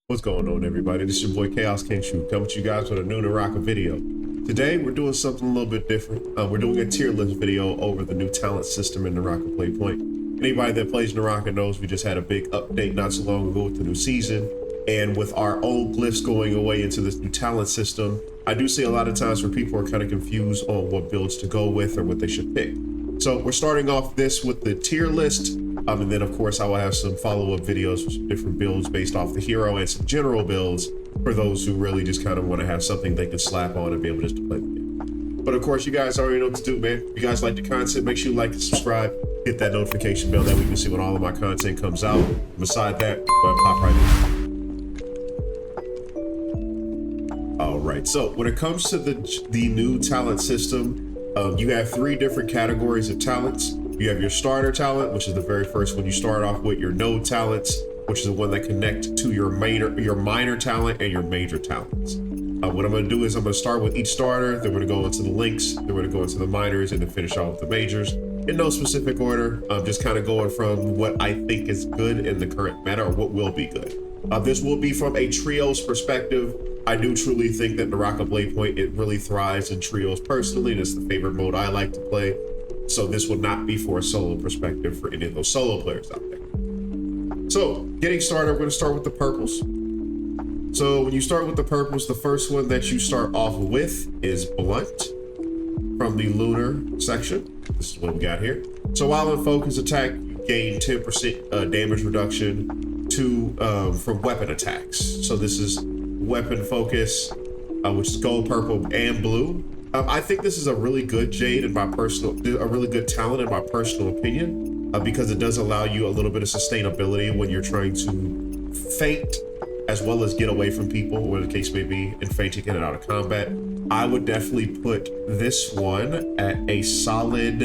What's going on, everybody? This is your boy Chaos King Shoot coming to you guys with a new Naraka video. Today we're doing something a little bit different. We're doing a tier list video over the new talent system in Naraka Bladepoint. Anybody that plays Naraka knows we just had a big update not so long ago with the new season, and with our old glyphs going away into this new talent system, I do see a lot of times where people are kind of confused on what builds to go with or what they should pick. So we're starting off this with the tier list. And then of course I will have some follow-up videos for some different builds based off the hero and some general builds for those who really just kind of want to have something they can slap on and be able just to play the game. But of course you guys already know what to do, man. If you guys like the content, make sure you like and subscribe, hit that notification bell, that way you can see when all of my content comes out. Beside that, we'll pop right in. All right, so when it comes to the new talent system, you have 3 different categories of talents. You have your starter talent, which is the very first one you start off with. Your node talents, which is the one that connect to your minor talent and your major talents. What I'm going to do is I'm going to start with each starter, then we're going to go into the links, then we're going to go into the minors, and then finish off with the majors in no specific order. Just kind of going from what I think is good in the current meta, or what will be good. This will be from a trios perspective. I do truly think that Naraka Bladepoint, it really thrives in trios personally, and it's the favorite mode I like to play. So this will not be for a solo perspective for any of those solo players out there. So getting started, we're going to start with the purples. So when you start with the purples, the first one that you start off with is Blunt from the Lunar section. This is what we got here. So while in focus attack, you gain 10% damage reduction from weapon attacks. So this is weapon focus, which is gold, purple, and blue. I think this is a really good Jade in my a really good talent in my personal opinion, because it does allow you a little bit of sustainability when you're trying to feint as well as get away from people, whatever the case may be, and feinting in and out of combat. I would definitely put this one at a solid,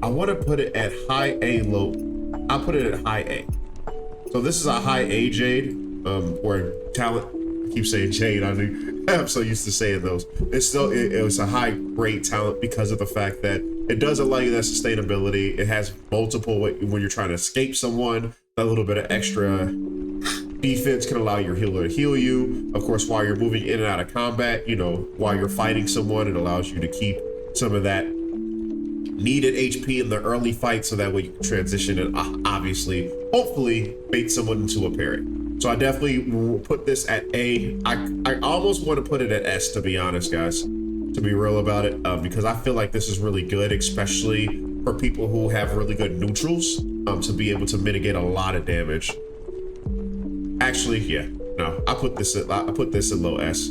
I want to put it at high A, low. I'll put it at high A. So this is a high A Jade, or talent. Keep saying Jade. I'm so used to saying those. It's still it was a high grade talent because of the fact that it does allow you that sustainability. It has multiple when you're trying to escape someone. A little bit of extra defense can allow your healer to heal you. Of course, while you're moving in and out of combat, you know, while you're fighting someone, it allows you to keep some of that needed HP in the early fight, so that way you can transition and obviously, hopefully, bait someone into a parry. So I definitely will put this at A. I almost want to put it at S, to be honest, guys, to be real about it, because I feel like this is really good, especially for people who have really good neutrals, to be able to mitigate a lot of damage. Actually, yeah, no, I put this at low S.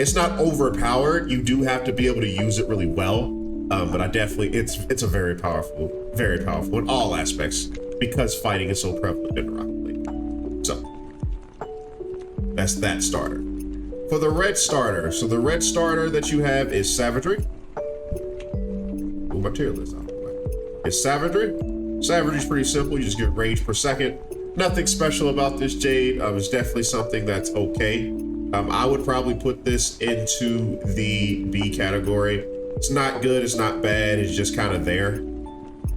It's not overpowered. You do have to be able to use it really well, but I definitely, it's a very powerful in all aspects, because fighting is so prevalent in Naraka. So that's that starter. For the red starter, so the red starter that you have is Savagery. Move my tier list out of the way. It's Savagery. Savagery is pretty simple. You just get rage per second. Nothing special about this Jade. It's definitely something that's okay. I would probably put this into the B category. It's not good, it's not bad, it's just kind of there.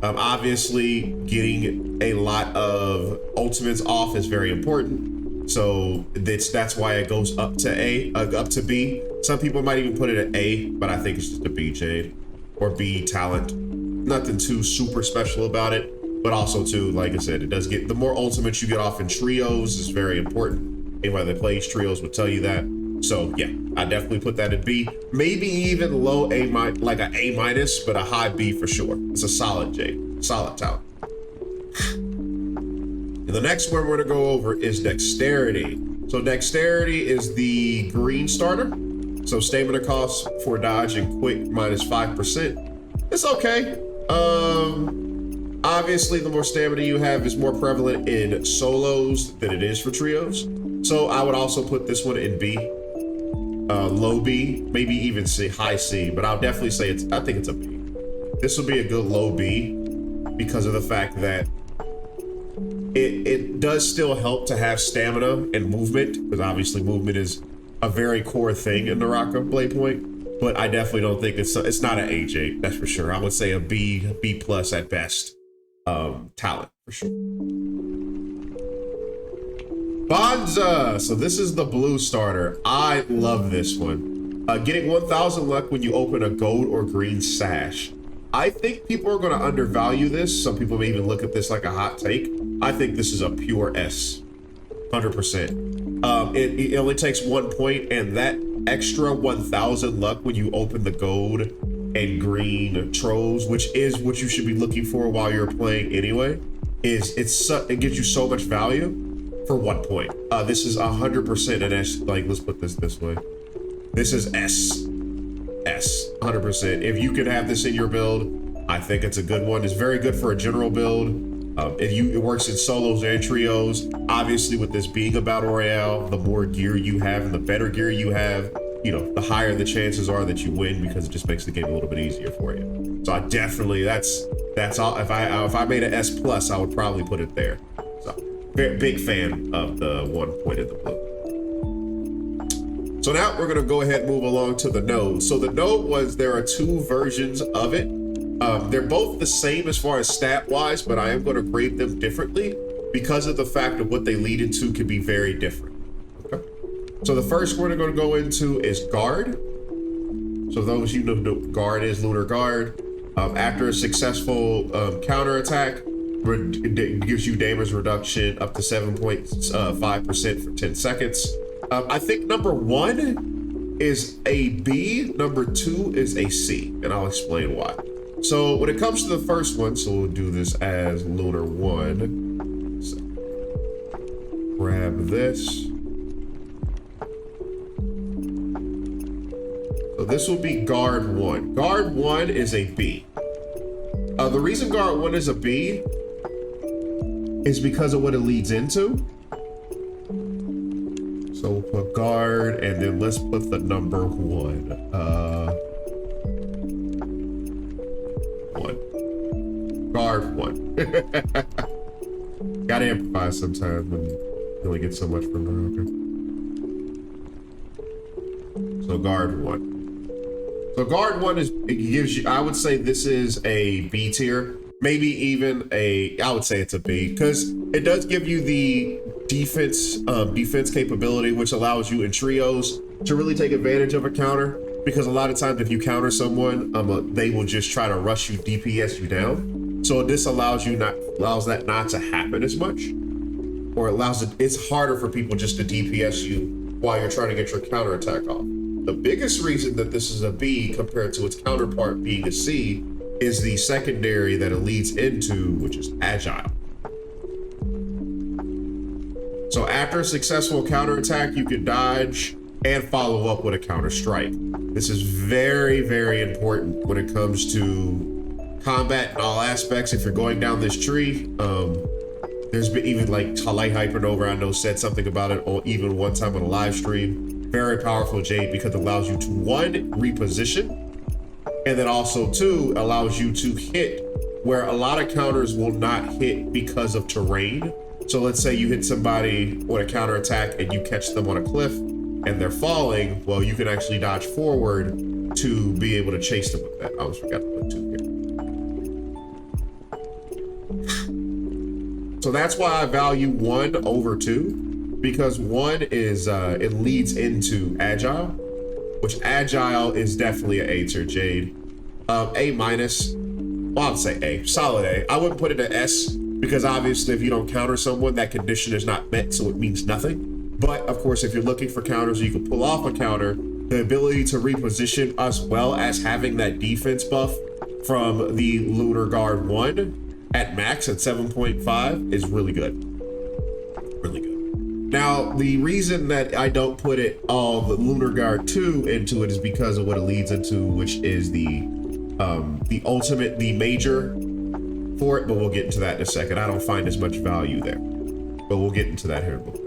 Obviously, getting a lot of ultimates off is very important. So that's why it goes up to up to B. Some people might even put it at A, but I think it's just a B Jade or B talent. Nothing too super special about it, but also too, like I said, it does get, the more ultimates you get off in trios is very important. Anybody that plays trios would tell you that. So yeah, I definitely put that at B. Maybe even low A, like an A minus, but a high B for sure. It's a solid J, solid talent. And the next one we're gonna go over is Dexterity. So Dexterity is the green starter. So stamina cost for dodge and quick minus 5%. It's okay. Obviously the more stamina you have is more prevalent in solos than it is for trios. So I would also put this one in B. Low B, maybe even C, high C, but I'll definitely say I think it's a B. This will be a good low B because of the fact that it does still help to have stamina and movement, because obviously movement is a very core thing in Naraka Bladepoint, but I definitely don't think it's not an AJ, that's for sure. I would say a B plus at best. talent for sure. Bonza. So this is the blue starter. I love this one. Getting 1,000 luck when you open a gold or green sash. I think people are going to undervalue this. Some people may even look at this like a hot take. I think this is a pure S, 100%. It only takes 1 point, and that extra 1,000 luck when you open the gold and green trolls, which is what you should be looking for while you're playing anyway, it gives you so much value for 1 point. This is 100% an S. Like, let's put this way. This is S, 100%. If you could have this in your build, I think it's a good one. It's very good for a general build. It works in solos and trios. Obviously, with this being a battle royale, the more gear you have and the better gear you have, you know, the higher the chances are that you win, because it just makes the game a little bit easier for you. So I definitely, that's all. If I made an S plus, I would probably put it there. So big fan of the 1 point in the blue. So now we're gonna go ahead and move along to the node. So the node there are 2 versions of it. They're both the same as far as stat wise, but I am going to grade them differently because of the fact of what they lead into can be very different. Okay. So the first one we're going to go into is guard. So those you know what guard is, lunar guard. After a successful counterattack, it gives you damage reduction up to 7.5% for 10 seconds. I think number 1 is a B, number 2 is a C, and I'll explain why. So when it comes to the first one, so we'll do this as Lunar 1. So grab this. So this will be Guard 1. Guard 1 is a B. The reason Guard 1 is a B is because of what it leads into. So we'll put Guard, and then let's put the number 1. 1. Guard 1. Gotta improvise sometimes when you only get so much from Naraka. So Guard 1. So Guard 1 it gives you, I would say this is a B tier, maybe even I would say it's a B, because it does give you the defense capability, which allows you in trios to really take advantage of a counter. Because a lot of times if you counter someone, they will just try to rush you, DPS you down. So this allows that not to happen as much, or it's harder for people just to DPS you while you're trying to get your counterattack off. The biggest reason that this is a B compared to its counterpart being a C is the secondary that it leads into, which is agile. So after a successful counterattack, you can dodge and follow up with a counter strike. This is very, very important when it comes to combat in all aspects. If you're going down this tree, there's been even like Light Hypernova, I know, said something about it, or even one time on a live stream. Very powerful Jade, because it allows you to 1, reposition, and then also 2, allows you to hit where a lot of counters will not hit because of terrain. So let's say you hit somebody with a counterattack and you catch them on a cliff and they're falling, well, you can actually dodge forward to be able to chase them with that. I almost forgot to put 2 here. So that's why I value 1 over 2, because 1 is, it leads into agile, which agile is definitely an A tier Jade. A minus, well, I'd say A, solid A. I wouldn't put it an S, because obviously if you don't counter someone, that condition is not met, so it means nothing. But of course, if you're looking for counters, you can pull off a counter. The ability to reposition, as well as having that defense buff from the Lunar Guard 1 at max at 7.5 is really good. Really good. Now, the reason that I don't put the Lunar Guard 2 into it is because of what it leads into, which is the ultimate, the major for it, but we'll get into that in a second. I don't find as much value there, but we'll get into that here in a little bit.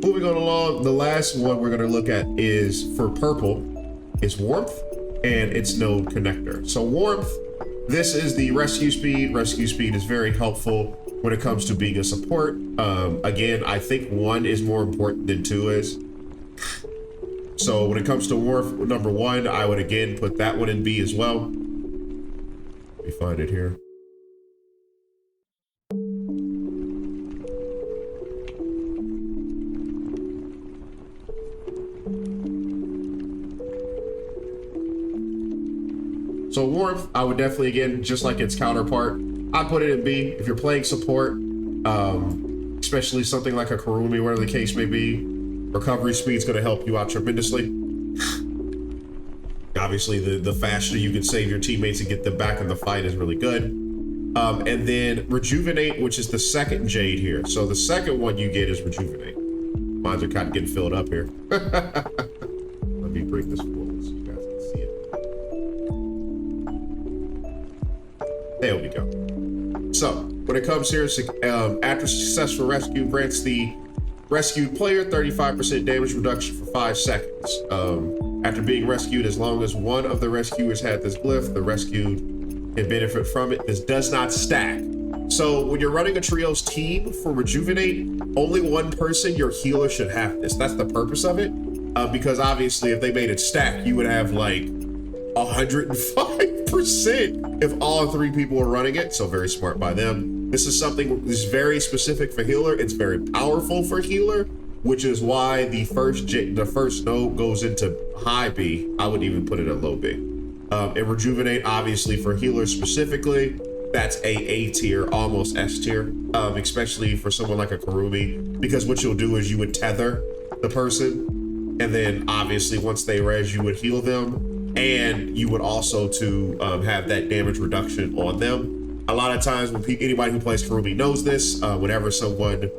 Moving on along, the last one we're going to look at is, for purple, is Warmth and its node connector. So Warmth, this is the rescue speed. Rescue speed is very helpful when it comes to being a support. Again, I think 1 is more important than 2 is. So when it comes to Warmth, number 1, I would again put that one in B as well. Let me find it here. So warmth, I would definitely, again, just like its counterpart, I'd put it in B. If you're playing support, especially something like a Kurumi, whatever the case may be, recovery speed's going to help you out tremendously. Obviously, the faster you can save your teammates and get them back in the fight is really good. And then rejuvenate, which is the second jade here. So the second one you get is rejuvenate. Mines are kind of getting filled up here. Let me bring this forward so you guys can see it. There we go. So when it comes here, after successful rescue, grants the rescued player 35% damage reduction for 5 seconds. After being rescued, as long as one of the rescuers had this glyph, the rescued can benefit from it. This does not stack. So when you're running a trios team for rejuvenate, only one person, your healer, should have this. That's the purpose of it. Because obviously if they made it stack, you would have like 105% if all 3 people were running it. So very smart by them. This is something that's very specific for healer. It's very powerful for healer, which is why the first node goes into high B. I wouldn't even put it at low B. And rejuvenate, obviously for healers specifically, that's A tier, almost S tier, especially for someone like a Kurumi, because what you'll do is you would tether the person, and then obviously once they res, you would heal them, and you would also have that damage reduction on them. A lot of times when anybody who plays Kurumi knows this, whenever someone,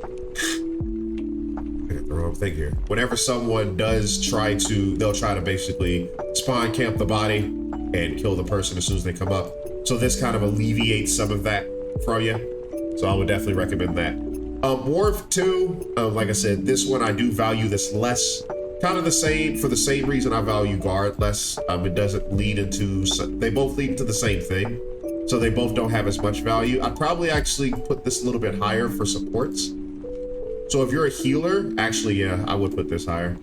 I got the wrong thing here. Whenever someone does they'll try to basically spawn camp the body and kill the person as soon as they come up. So this kind of alleviates some of that from you. So I would definitely recommend that. Warmth 2, like I said, this one I do value this less. Kind of the same, for the same reason I value guard less. It doesn't lead into, they both lead into the same thing. So they both don't have as much value. I'd probably actually put this a little bit higher for supports. So if you're a healer, actually, yeah, I would put this higher.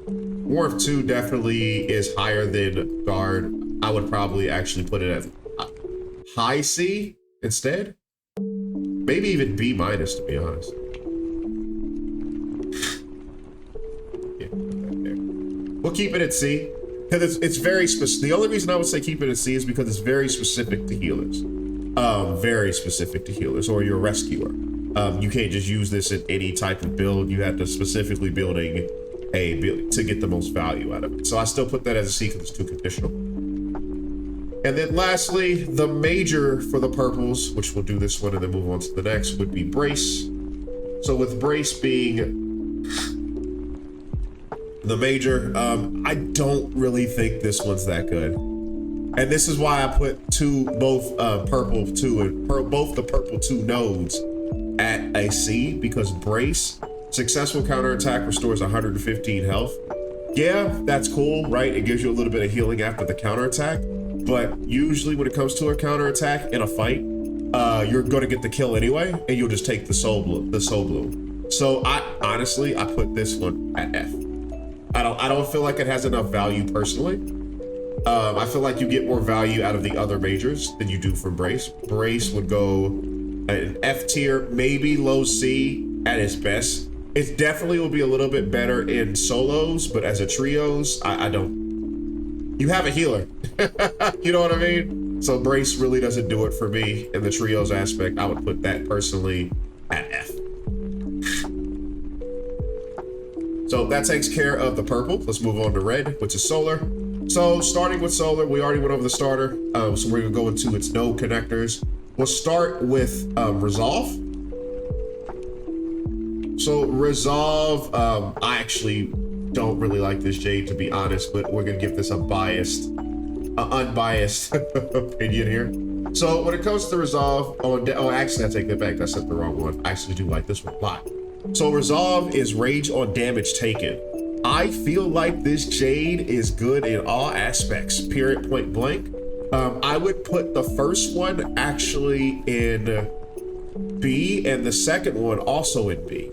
Warmth 2 definitely is higher than guard. I would probably actually put it at high C instead. Maybe even B minus, to be honest. Yeah, put that there. We'll keep it at C. Because it's very specific. The only reason I would say keep it at C is because it's very specific to healers. Very specific to healers, or your rescuer. You can't just use this in any type of build. You have to specifically building a build to get the most value out of it. So I still put that as a C because it's too conditional. And then lastly, the major for the purples, which we'll do this one and then move on to the next, would be brace. So with brace being the major, I don't really think this one's that good. And this is why I put both the purple 2 nodes at a C, because brace, successful counterattack restores 115 health. Yeah, that's cool, right? It gives you a little bit of healing after the counterattack. But usually when it comes to a counterattack in a fight, you're gonna get the kill anyway, and you'll just take the soul bloom. So I put this one at F. I don't feel like it has enough value personally. I feel like you get more value out of the other majors than you do from brace. Brace would go an F tier, maybe low C at its best. It definitely will be a little bit better in solos, but as a trios, I don't. You have a healer. You know what I mean? So brace really doesn't do it for me in the trios aspect. I would put that personally at F. So that takes care of the purple. Let's move on to red, which is solar. So starting with solar, we already went over the starter. So we're gonna go into its node connectors. We'll start with resolve. So resolve, I actually don't really like this jade, to be honest, but we're gonna give this unbiased opinion here. So when it comes to resolve, actually I take that back, I said the wrong one. I actually do like this one a lot. So resolve is rage on damage taken. I feel like this jade is good in all aspects, period, point blank. I would put the first one actually in B and the second one also in B.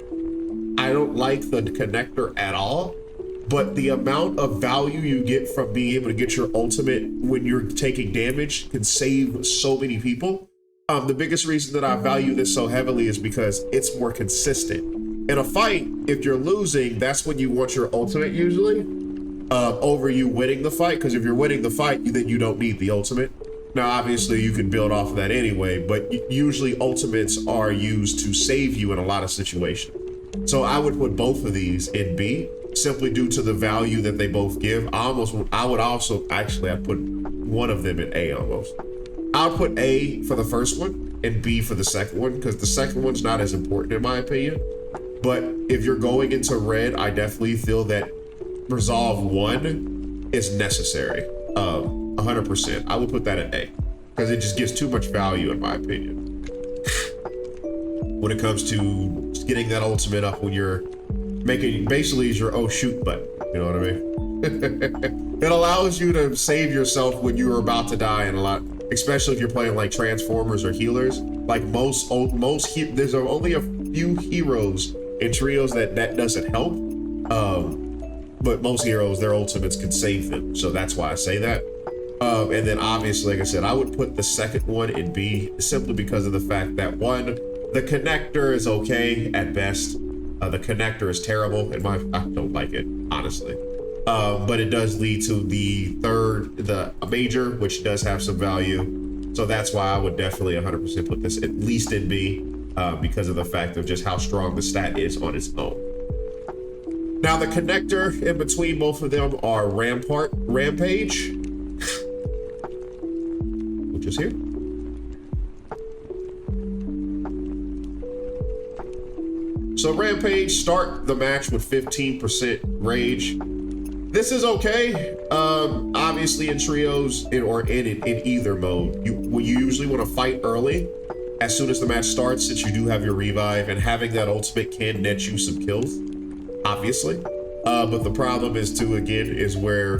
I don't like the connector at all, but the amount of value you get from being able to get your ultimate when you're taking damage can save so many people. The biggest reason that I value this so heavily is because it's more consistent. In a fight, if you're losing, that's when you want your ultimate usually. over you winning the fight. Because if you're winning the fight, then you don't need the ultimate. Now, obviously, you can build off of that anyway, but usually ultimates are used to save you in a lot of situations. So I would put both of these in B, simply due to the value that they both give. I'd put one of them in A almost. I'll put A for the first one and B for the second one, because the second one's not as important in my opinion. But if you're going into red, I definitely feel that Resolve 1 is necessary. 100%. I would put that at A, because it just gives too much value in my opinion. When it comes to getting that ultimate up when you're making, basically is your oh shoot button, you know what I mean? It allows you to save yourself when you're about to die, and a lot, especially if you're playing like Transformers or healers. Like there's only a few heroes in trios that doesn't help. But most heroes, their ultimates can save them. So that's why I say that. And then obviously, like I said, I would put the second one in B, simply because of the fact that one, the connector is okay at best. The connector is terrible I don't like it, honestly. But it does lead to the major, which does have some value. So that's why I would definitely 100% put this at least in B, because of the fact of just how strong the stat is on its own. Now the connector in between both of them are Rampage, which is here. So Rampage, start the match with 15% rage. This is okay. Obviously in trios or in either mode, you usually want to fight early as soon as the match starts, since you do have your revive, and having that ultimate can net you some kills, obviously. But the problem is where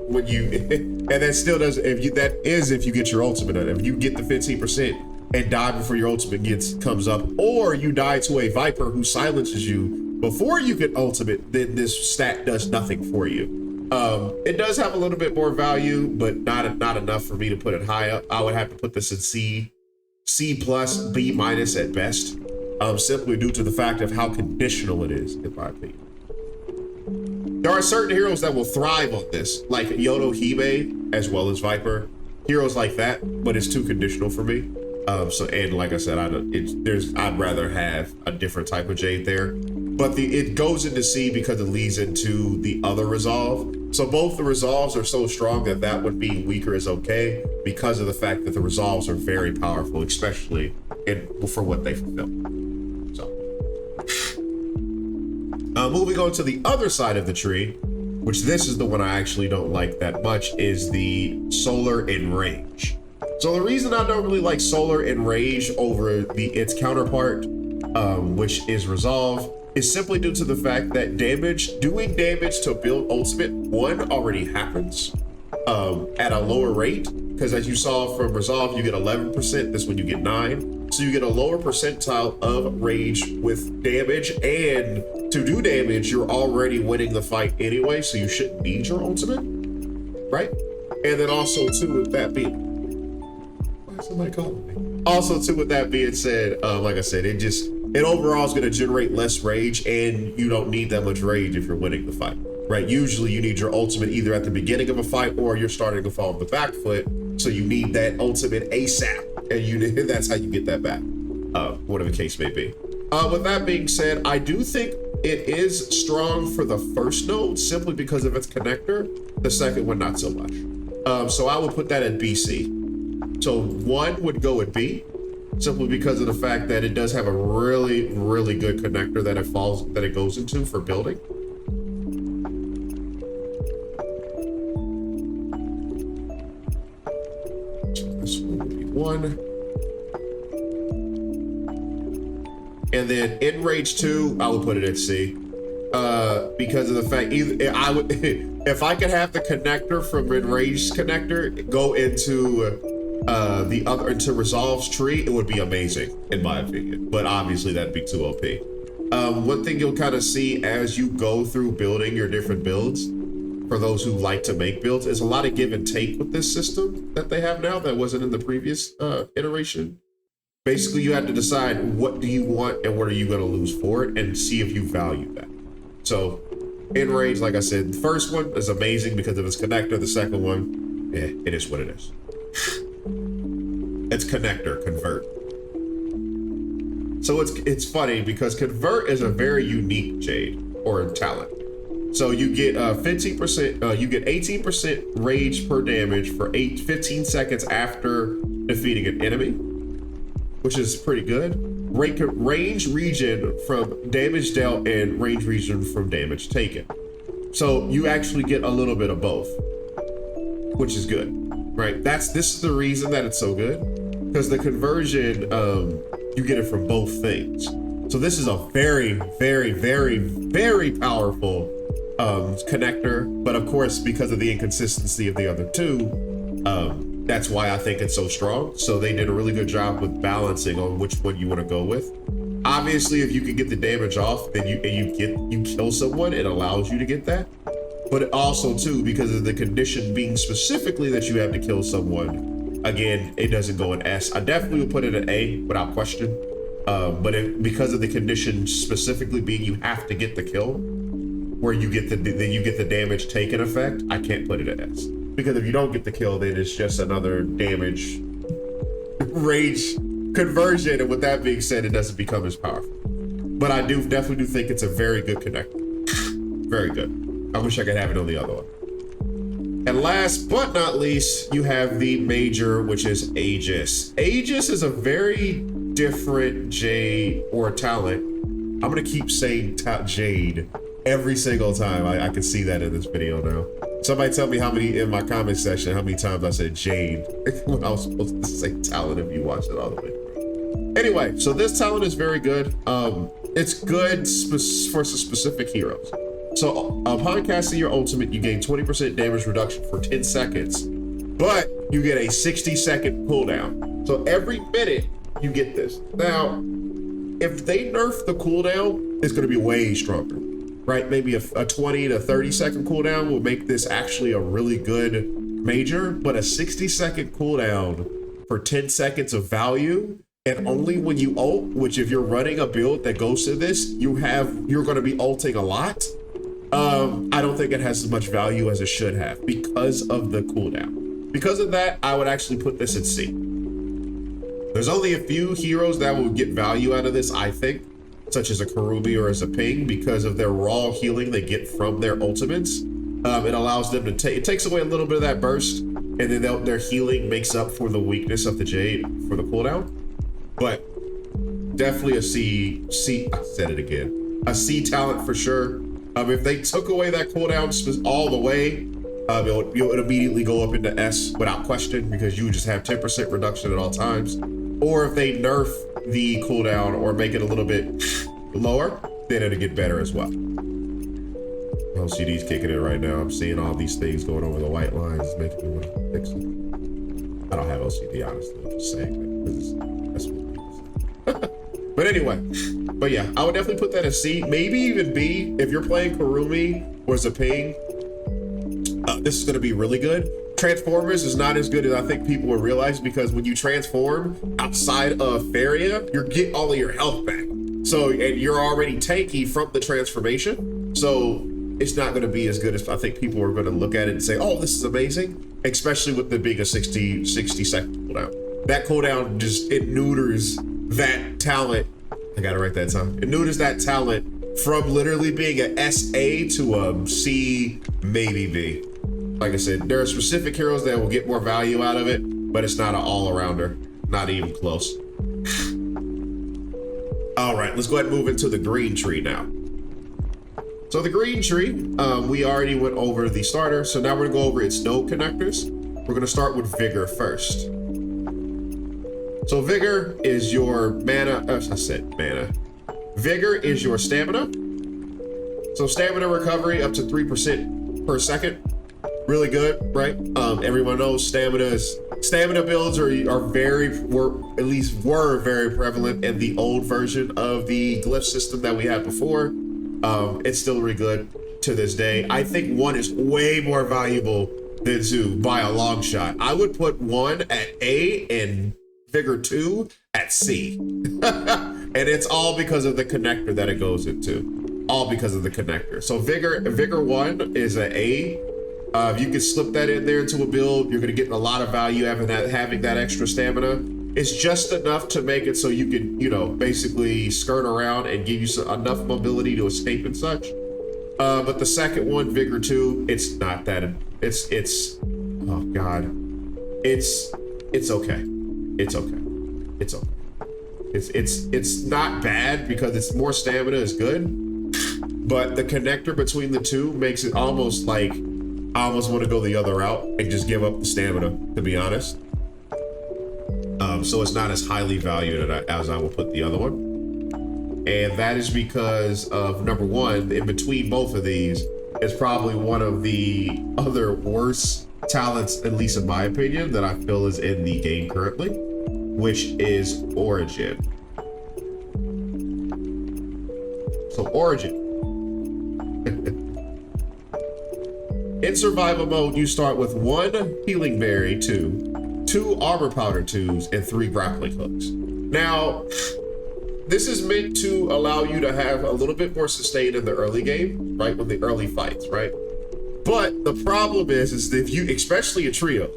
when you and that still doesn't, if you get your ultimate, if you get the 15% and die before your ultimate comes up, or you die to a Viper who silences you before you get ultimate, then this stat does nothing for you. It does have a little bit more value, but not enough for me to put it high up. I would have to put this in C plus, B minus at best, simply due to the fact of how conditional it is, in my opinion. There are certain heroes that will thrive on this, like Yodo Hime, as well as Viper. Heroes like that, but it's too conditional for me. And like I said, I'd rather have a different type of Jade there. But it goes into C because it leads into the other resolve. So both the resolves are so strong that one being weaker is okay, because of the fact that the resolves are very powerful, especially for what they fulfill. So, moving on to the other side of the tree, which this is the one I actually don't like that much, is the Solar Enrage. So the reason I don't really like Solar Enrage over its counterpart, which is Resolve, is simply due to the fact that doing damage to build ultimate one already happens at a lower rate, because as you saw from Resolve, you get 11%, this one you get 9. So you get a lower percentile of rage with damage, and to do damage, you're already winning the fight anyway, so you shouldn't need your ultimate, right? And then also too, with that being, why is somebody calling me? Also too, with that being said, like I said, it overall is going to generate less rage, and you don't need that much rage if you're winning the fight, right? Usually you need your ultimate either at the beginning of a fight, or you're starting to fall on the back foot, so you need that ultimate ASAP, and that's how you get that back, whatever the case may be. With that being said, I do think it is strong for the first node, simply because of its connector. The second one, not so much. So I would put that at BC. So one would go at B, simply because of the fact that it does have a really, really good connector that it goes into for building. So this one would be 1. And then Enrage 2, I would put it at C. Because of the fact, if I could have the connector from Enrage's connector go into into Resolve's tree, it would be amazing, in my opinion. But obviously that'd be too OP. One thing you'll kind of see as you go through building your different builds, for those who like to make builds, is a lot of give and take with this system that they have now that wasn't in the previous iteration. Basically, you have to decide what do you want and what are you going to lose for it, and see if you value that. So In range, like I said, the first one is amazing because of its connector. The second one, it is what it is. It's connector, convert. So it's funny because convert is a very unique Jade or talent. So you get 15%, you get 18% rage per damage for 15 seconds after defeating an enemy, which is pretty good. Range region from damage dealt and range region from damage taken. So you actually get a little bit of both, which is good, right? This is the reason that it's so good, because the conversion, you get it from both things. So this is a very, very, very, very powerful connector, but of course, because of the inconsistency of the other two, that's why I think it's so strong. So they did a really good job with balancing on which one you want to go with. Obviously, if you can get the damage off, then you kill someone, it allows you to get that. But it also too, because of the condition being specifically that you have to kill someone, again, it doesn't go in S. I definitely would put it in A without question. But because of the condition specifically being you have to get the kill, where you get the damage taken effect, I can't put it in S. Because if you don't get the kill, then it's just another damage rage conversion. And with that being said, it doesn't become as powerful. But I definitely do think it's a very good connector. Very good. I wish I could have it on the other one. And last but not least, you have the major, which is Aegis. Aegis is a very different Jade or talent. I'm gonna keep saying Jade every single time. I can see that in this video now. Somebody tell me how many in my comment section, how many times I said Jade when I was supposed to say talent if you watch it all the way through. Anyway, so this talent is very good. It's good for specific heroes. So upon casting your ultimate, you gain 20% damage reduction for 10 seconds, but you get a 60-second cooldown. So every minute you get this. Now, if they nerf the cooldown, it's gonna be way stronger, right? Maybe a 20 to 30 second cooldown will make this actually a really good major, but a 60-second cooldown for 10 seconds of value, and only when you ult, which if you're running a build that goes to this, you're gonna be ulting a lot. I don't think it has as much value as it should have because of the cooldown. Because of that, I would actually put this in C. There's only a few heroes that will get value out of this, I think, such as a Karumi or as a Ping, because of their raw healing they get from their ultimates. It allows them to it takes away a little bit of that burst, and then their healing makes up for the weakness of the Jade for the cooldown. But definitely a C, I said it again, a C talent for sure. If they took away that cooldown all the way, it would immediately go up into S without question, because you would just have 10% reduction at all times. Or if they nerf the cooldown or make it a little bit lower, then it'll get better as well. LCD's kicking in right now. I'm seeing all these things going over the white lines, making me want to fix it. I don't have LCD, honestly. I'm just saying that because that's what it is. But anyway, but yeah, I would definitely put that in C, maybe even B. If you're playing Karumi or Zaping, this is going to be really good. Transformers is not as good as I think people will realize, because when you transform outside of Faria, you get all of your health back. So, and you're already tanky from the transformation. So it's not going to be as good as I think people are going to look at it and say, oh, this is amazing, especially with the being a 60 second cooldown. That cooldown just, it neuters that talent. I got it right that time. It neuters that talent from literally being an SA to a C, maybe B. Like I said, there are specific heroes that will get more value out of it, but it's not an all-arounder, not even close. All right, let's go ahead and move into the green tree now. So the green tree, we already went over the starter, so now we're gonna go over its node connectors. We're gonna start with Vigor first. So Vigor is your mana, I said mana. Vigor is your stamina. So stamina recovery up to 3% per second. Really good, right? Everyone knows stamina builds were very prevalent in the old version of the glyph system that we had before. It's still really good to this day. I think 1 is way more valuable than 2 by a long shot. I would put 1 at A and Vigor 2 at C. And it's all because of the connector that it goes into. all because of the connector. So Vigor 1 is an A. If you can slip that in there into a build, you're going to get a lot of value having that extra stamina. It's just enough to make it so you can, you know, basically skirt around and give you enough mobility to escape and such. But the second one, Vigor 2, it's not that. Oh God, it's okay. It's okay. It's okay. It's not bad because it's more stamina is good, but the connector between the two makes it almost like I almost want to go the other route and just give up the stamina, to be honest. So it's not as highly valued as I will put the other one. And that is because of, number one, in between both of these is probably one of the other worst talents, at least in my opinion, that I feel is in the game currently, which is Origin. So Origin. In survival mode, you start with 1 healing berry 2 armor powder 2s, and 3 grappling hooks. Now, this is meant to allow you to have a little bit more sustain in the early game, right? With the early fights, right? But the problem is if you, especially in trios,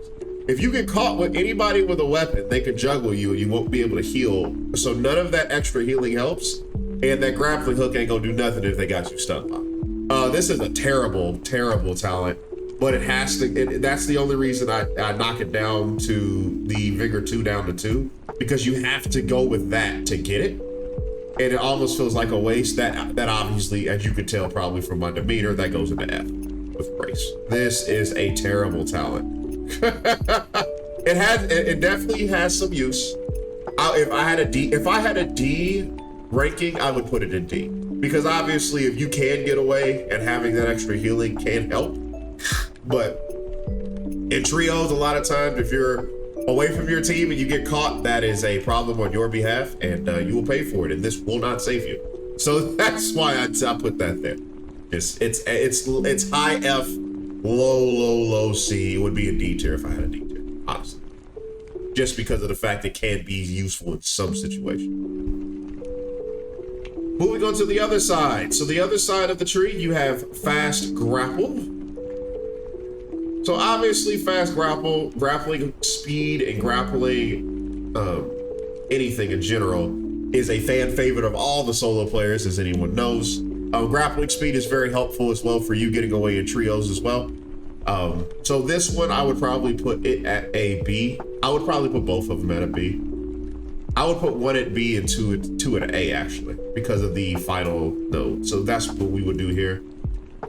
if you get caught with anybody with a weapon, they can juggle you and you won't be able to heal. So none of that extra healing helps. And that grappling hook ain't gonna do nothing if they got you stuck on. This is a terrible, terrible talent, but it has to, that's the only reason I knock it down to the Vigor 2 down to 2, because you have to go with that to get it. And it almost feels like a waste. That obviously, as you could tell probably from my demeanor, that goes into F with grace. This is a terrible talent. It definitely has some use. If I had a D ranking, I would put it in D, because obviously if you can get away and having that extra healing can help. But in trios, a lot of times if you're away from your team and you get caught, that is a problem on your behalf, and you will pay for it, and this will not save you. So that's why I put that there. It's high F, low C. It would be a D tier if I had a D tier, honestly, just because of the fact it can be useful in some situations. Moving on to the other side. So the other side of the tree, you have fast grapple. So obviously fast grappling speed and grappling, anything in general, is a fan favorite of all the solo players, as anyone knows. Grappling speed is very helpful as well for you getting away in trios as well. So this one, I would probably put it at a B. I would probably put both of them at a B. I would put 1 at B and 2 at A, actually, because of the final node. So that's what we would do here.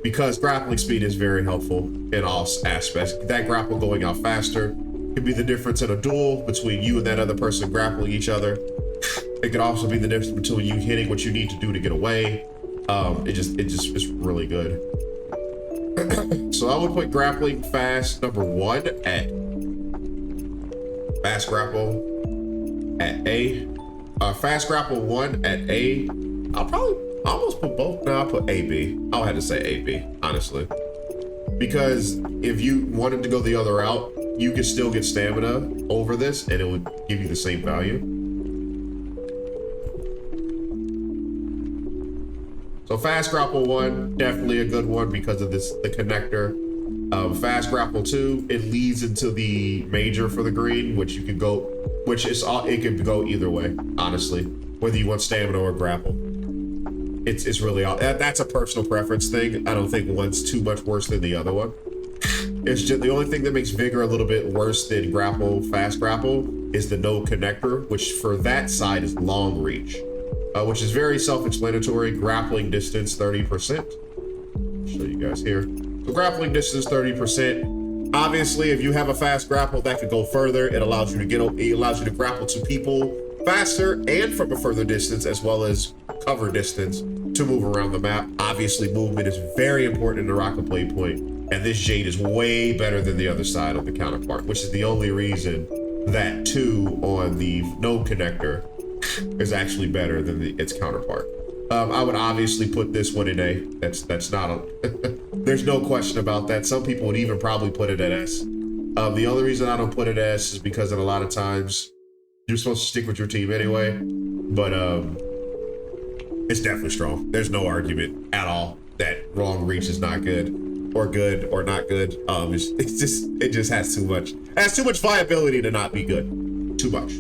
Because grappling speed is very helpful in all aspects. That grapple going out faster could be the difference in a duel between you and that other person grappling each other. It could also be the difference between you hitting what you need to do to get away. It just is really good. So I would put grappling fast number 1 at fast grapple at A. Fast grapple 1 at A. I'll probably almost put both. No, I'll put AB. I'll have to say AB, honestly. Because if you wanted to go the other route, you could still get stamina over this and it would give you the same value. So fast grapple 1, definitely a good one because of the connector. Fast grapple 2, it leads into the major for the green, which you could go, it could go either way, honestly, whether you want stamina or grapple. It's really all, that's a personal preference thing. I don't think one's too much worse than the other one. It's just the only thing that makes Vigor a little bit worse than fast grapple is the no connector, which for that side is long reach, which is very self-explanatory. Grappling distance 30%. I'll show you guys here. So grappling distance 30%. Obviously, if you have a fast grapple, that could go further. It allows you to grapple to people faster and from a further distance, as well as cover distance to move around the map. Obviously, movement is very important in Naraka Bladepoint, and this Jade is way better than the other side of the counterpart, which is the only reason that 2 on the no connector is actually better than its counterpart. I would obviously put this one in A. That's not a there's no question about that. Some people would even probably put it at S. The only reason I don't put it at S is because in a lot of times you're supposed to stick with your team anyway. But It's definitely strong. There's no argument at all that long reach is not good or not good. It just has too much. It has too much viability to not be good. Too much.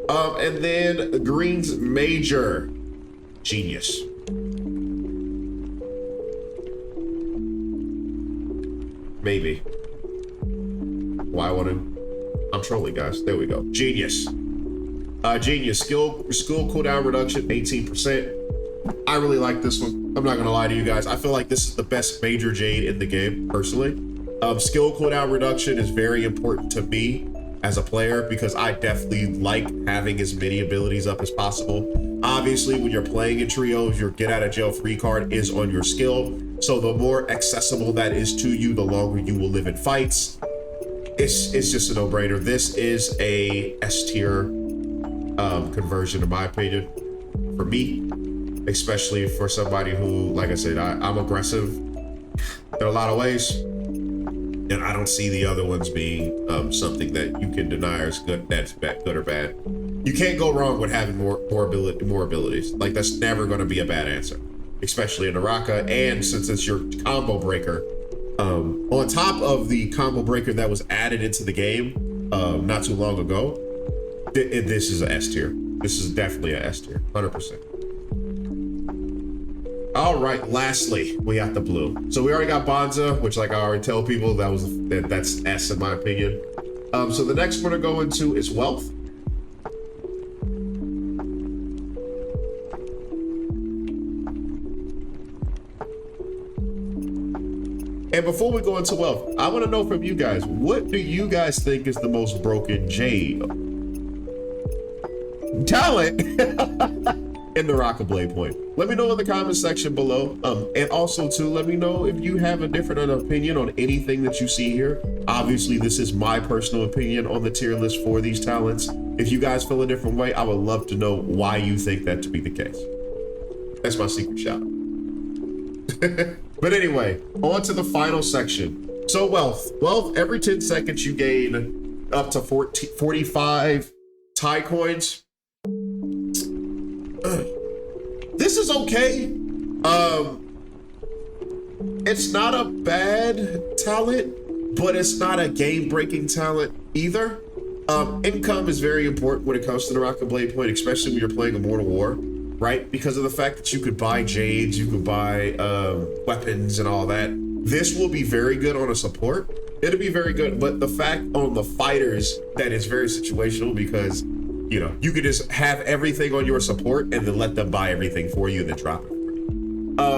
And then Green's Major. Genius. Maybe. Why wouldn't? I'm trolling, guys. There we go. Genius. Genius. Skill cooldown reduction, 18%. I really like this one. I'm not gonna lie to you guys. I feel like this is the best Major Jade in the game, personally. Skill cooldown reduction is very important to me as a player because I definitely like having as many abilities up as possible. Obviously, when you're playing in trios, your get out of jail free card is on your skill. So the more accessible that is to you, the longer you will live in fights. It's just a no-brainer. This is a S tier conversion, in my opinion, for me, especially for somebody who, like I said, I'm aggressive in a lot of ways, and I don't see the other ones being something that you can deny is good, that's bad, good or bad. You can't go wrong with having more abilities. Like, that's never going to be a bad answer, especially in Naraka. And since it's your combo breaker, on top of the combo breaker that was added into the game not too long ago, this is a S tier. This is definitely a S tier, 100%. All right, lastly, we got the blue. So we already got Bonza, which, like I already tell people, that's S in my opinion. So the next one to go into is Wealth. And before we go into Wealth, I want to know from you guys, what do you guys think is the most broken Jade talent in the Naraka Bladepoint? Let me know in the comment section below. And also too, let me know if you have a different opinion on anything that you see here. Obviously, this is my personal opinion on the tier list for these talents. If you guys feel a different way, I would love to know why you think that to be the case. That's my secret shout out. But anyway, on to the final section. So Wealth, every 10 seconds you gain up to 45 Thai coins. This is okay. It's not a bad talent, but it's not a game-breaking talent either. Income is very important when it comes to the Naraka Bladepoint, especially when you're playing Immortal War, right? Because of the fact that you could buy Jades, you could buy weapons and all that. This will be very good on a support. It'll be very good, but the fact on the fighters that is very situational because, you know, you could just have everything on your support and then let them buy everything for you and then drop it for you.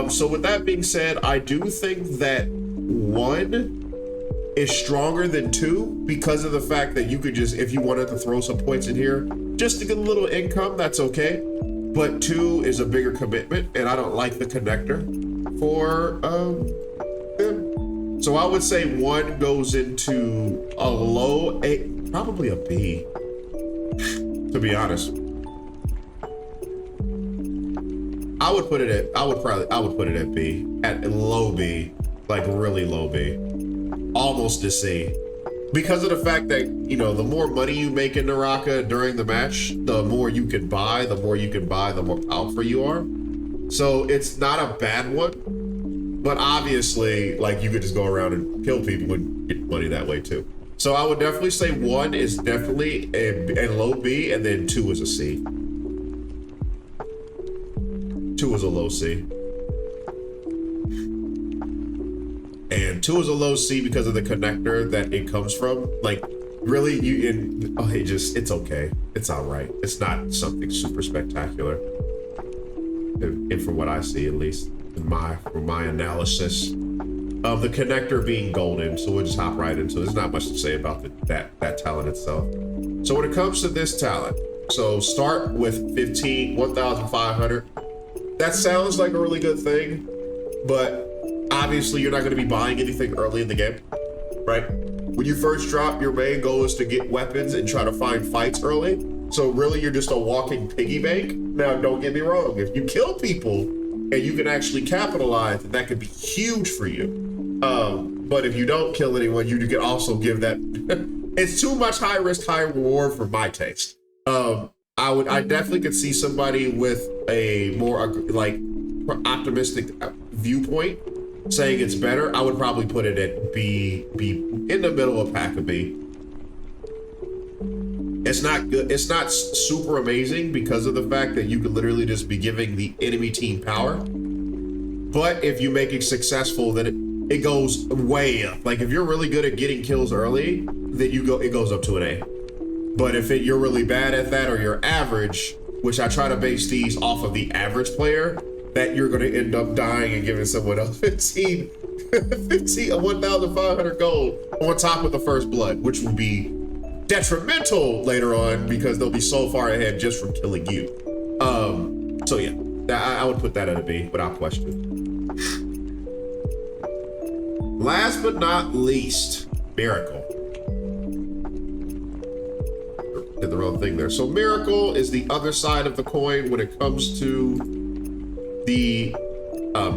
So with that being said, I do think that 1 is stronger than 2 because of the fact that you could just, if you wanted to throw some points in here, just to get a little income, that's okay. But 2 is a bigger commitment, and I don't like the connector for them. So I would say 1 goes into a low A, probably a B, to be honest. I would put it at B, at low B, like really low B, almost a C. Because of the fact that, you know, the more money you make in Naraka during the match, the more you can buy, the more powerful you are. So it's not a bad one, but obviously, like, you could just go around and kill people and get money that way too. So I would definitely say 1 is definitely a low B, and then 2 is a C. 2 is a low C. And 2 is a low C because of the connector that it comes from. Like, really, it's okay. It's all right. It's not something super spectacular. And from what I see, at least from my analysis of the connector being golden. So we'll just hop right into it. There's not much to say about that talent itself. So when it comes to this talent, so start with 1,500. That sounds like a really good thing, but obviously, you're not going to be buying anything early in the game, right? When you first drop, your main goal is to get weapons and try to find fights early. So really, you're just a walking piggy bank. Now, don't get me wrong. If you kill people and you can actually capitalize, then that could be huge for you. But if you don't kill anyone, you can also give that. It's too much high risk, high reward for my taste. I I definitely could see somebody with a more like optimistic viewpoint saying it's better. I would probably put it at B in the middle of pack of B. It's not good. It's not super amazing because of the fact that you could literally just be giving the enemy team power. But if you make it successful, then it goes way up. Like if you're really good at getting kills early, then it goes up to an A. But if you're really bad at that or you're average, which I try to base these off of the average player, that you're going to end up dying and giving someone else 1,500 gold on top of the first blood, which will be detrimental later on because they'll be so far ahead just from killing you. So yeah, I would put that at a B without question. Last but not least, Miracle. Did the wrong thing there. So Miracle is the other side of the coin when it comes to the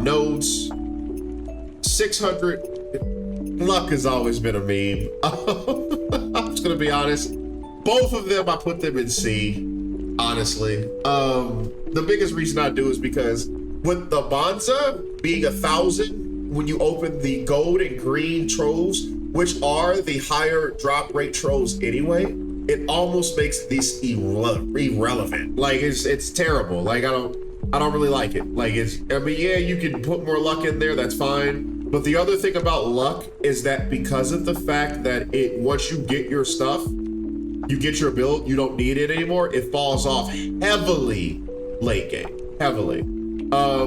nodes. 600. Luck has always been a meme. I'm just gonna be honest. Both of them, I put them in C, honestly. The biggest reason I do is because with the Bonza being 1,000, when you open the gold and green troves, which are the higher drop rate troves anyway, it almost makes this irrelevant. Like it's terrible. Like I don't really like it. Like I mean, yeah, you can put more luck in there, that's fine. But the other thing about luck is that because of the fact that once you get your stuff, you get your build, you don't need it anymore, it falls off heavily late game, heavily.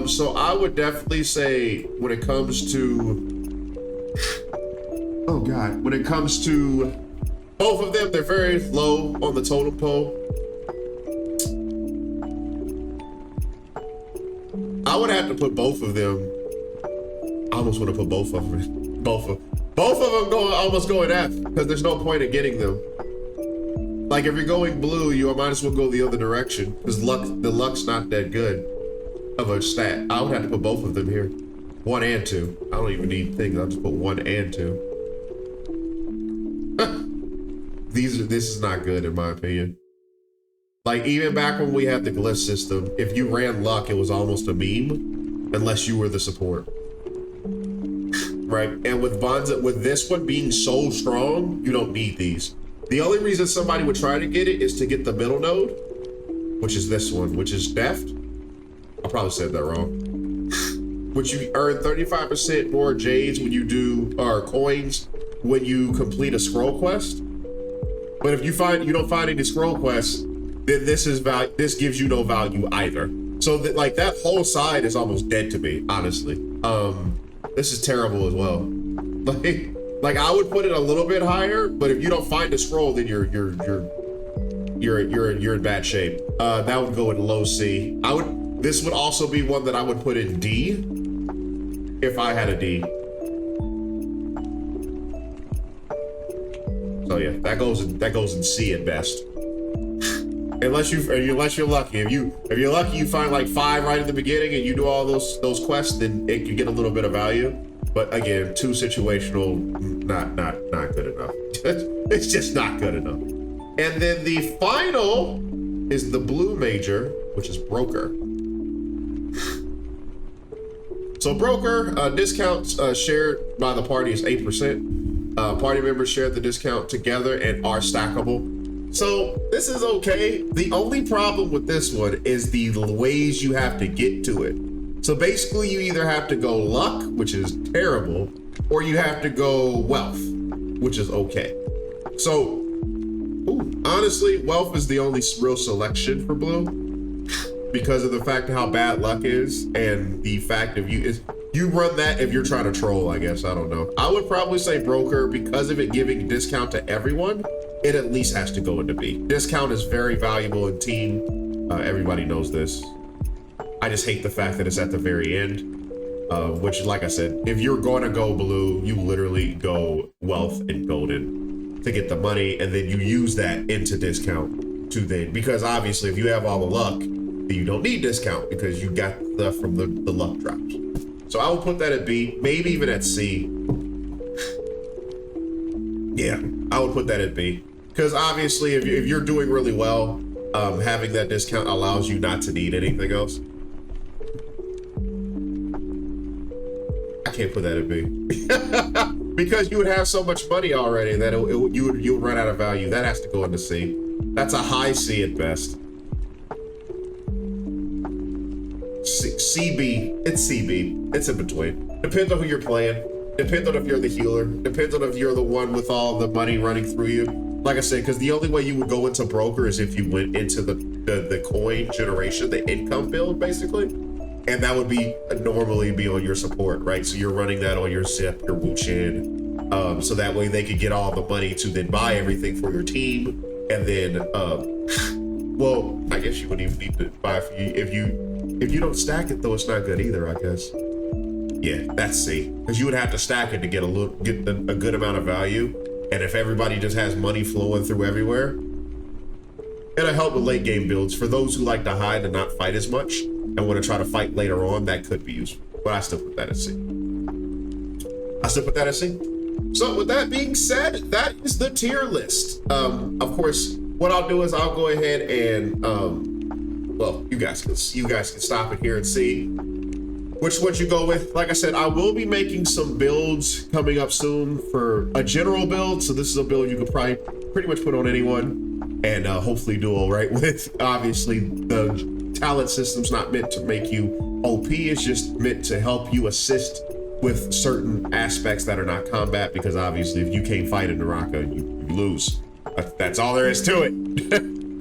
So I would definitely say when it comes to, oh God, when it comes to both of them, they're very low on the totem pole. I would have to put both of them. I almost want to put both of them. Both of them almost going F because there's no point in getting them. Like if you're going blue, you might as well go the other direction because the luck's not that good of a stat. I would have to put both of them here, 1 and 2. I don't even need things. I'll just put 1 and 2. This is not good in my opinion. Like even back when we had the glyph system, if you ran luck, it was almost a meme unless you were the support. Right? And with Bonza, with this one being so strong, you don't need these. The only reason somebody would try to get it is to get the middle node, which is this one, which is Deft. I probably said that wrong. Which you earn 35% more jades when you do, or coins, when you complete a scroll quest. But if you don't find any scroll quests, then this gives you no value either. So like that whole side is almost dead to me, honestly. This is terrible as well. Like I would put it a little bit higher, but if you don't find a scroll, then you're in bad shape. That would go in low C. This would also be one that I would put in D if I had a D. So yeah, that goes in C at best. Unless you're lucky. If you're lucky, you find like 5 right at the beginning and you do all those quests, then it can get a little bit of value. But again, too situational, not good enough. It's just not good enough. And then the final is the blue major, which is broker. So broker, discounts shared by the party is 8%. Party members share the discount together and are stackable. So this is okay. The only problem with this one is the ways you have to get to it. So basically you either have to go luck, which is terrible, or you have to go wealth, which is okay. So honestly, wealth is the only real selection for blue because of the fact of how bad luck is and the fact of you run that if you're trying to troll, I guess. I don't know. I would probably say broker because of it giving discount to everyone. It at least has to go into B. Discount is very valuable in team. Everybody knows this. I just hate the fact that it's at the very end, which, like I said, if you're going to go blue, you literally go wealth and golden to get the money, and then you use that into discount to then, because obviously if you have all the luck, then you don't need discount because you got stuff from the luck drops. So I will put that at B, maybe even at C. Yeah, I would put that at B. Because obviously if you're doing really well, having that discount allows you not to need anything else. I can't put that in B. Because you would have so much money already that you would run out of value. That has to go into C. That's a high C at best. CB, it's CB. It's in between. Depends on who you're playing. Depends on if you're the healer. Depends on if you're the one with all the money running through you. Like I said, because the only way you would go into broker is if you went into the coin generation, the income build, basically. And that would be normally be on your support, right? So you're running that on your Zip, your Wuchen, so that way they could get all the money to then buy everything for your team. And then, well, I guess you wouldn't even need to buy for you. If you don't stack it though, it's not good either, I guess. Yeah, that's C. Because you would have to stack it to get a good amount of value. And if everybody just has money flowing through everywhere, it'll help with late game builds. For those who like to hide and not fight as much and want to try to fight later on, that could be useful. But I still put that at C. So with that being said, that is the tier list. Of course, what I'll do is I'll go ahead and, well, you guys can stop it here and see which ones you go with. Like I said, I will be making some builds coming up soon for a general build. So this is a build you could probably pretty much put on anyone and hopefully do all right with. Obviously, the talent system's not meant to make you OP. It's just meant to help you assist with certain aspects that are not combat, because obviously if you can't fight in Naraka, you lose. That's all there is to it.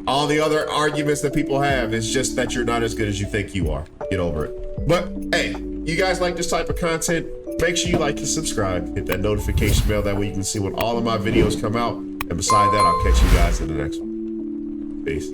All the other arguments that people have is just that you're not as good as you think you are. Get over it. But hey, you guys like this type of content, make sure you like and subscribe, hit that notification bell, that way you can see when all of my videos come out. And beside that, I'll catch you guys in the next one. Peace.